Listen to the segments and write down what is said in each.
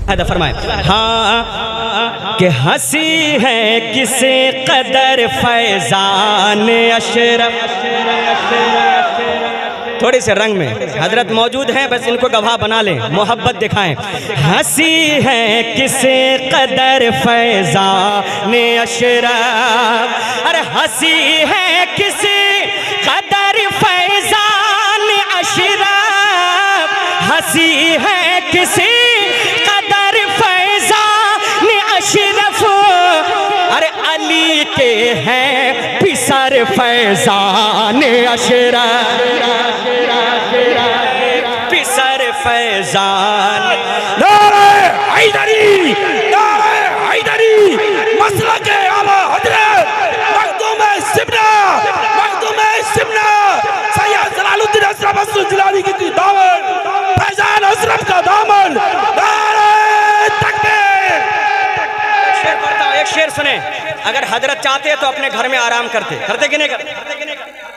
فرمائے ہاں کہ ہنسی ہے کس قدر فیضان اشرف. تھوڑی سے رنگ میں حضرت موجود ہیں، بس ان کو گواہ بنا لیں، محبت دکھائیں. ہنسی ہے کس قدر فیضان اشرف، ارے ہنسی ہے کس قدر فیضان اشرف، ہنسی ہے کسی قدر فیضان اشرف، ارے علی کے ہیں پسر فیضان اشرف، پسر فیضان. نعرہ حیدری، نعرہ حیدری، مسلک اعلیٰ حضرت مخدوم سبنا، مخدوم سبنا سید جلال الدین اشرف الجیلانی کی دامن، فیضان اشرف کا دامن. نعرہ تکبیر. شعر پڑھتا ہوں، ایک شعر سنیں. اگر حضرت چاہتے تو اپنے گھر میں آرام کرتے کہ نہیں کرتے؟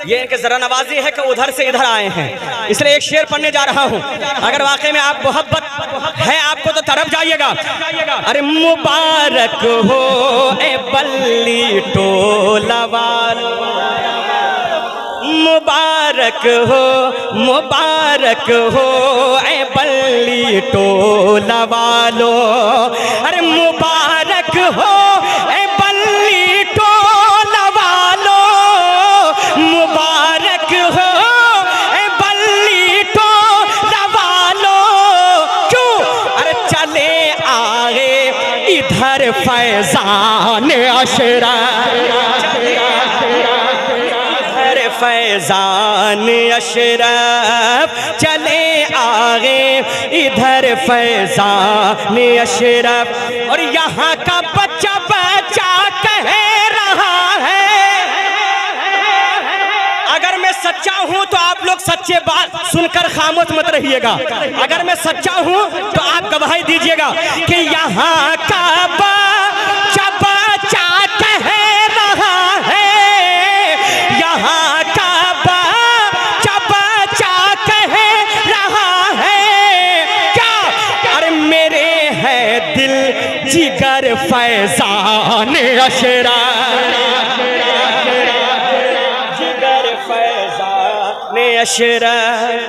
یہ ان کے ذرا نوازی ہے کہ ادھر سے ادھر آئے ہیں، اس لیے ایک شعر پڑھنے جا رہا ہوں. اگر واقعی میں آپ محبت ہے آپ کو تو طرف جائیے گا. ارے مبارک ہو اے بلی ٹولہ والو، مبارک ہو، مبارک ہو اے بلی ٹولہ والو، ارے مبارک ہو اے بلی ٹولہ والو، مبارک ہو اے بلی ٹولہ والو. کیوں؟ ارے چلے آئے ادھر فیضان اشرف، فیضان اشرف چلے آگے ادھر فیضان اشرف. اور یہاں کا بچہ بچہ کہہ رہا ہے، اگر میں سچا ہوں تو آپ لوگ سچے بات سن کر خاموش مت رہیے گا، اگر میں سچا ہوں تو آپ گواہی دیجیے گا کہ یہاں کا بچہ بچہ کہہ رہا ہے، یہاں جگر فیضان اشرف، جگر فیضان اشرف.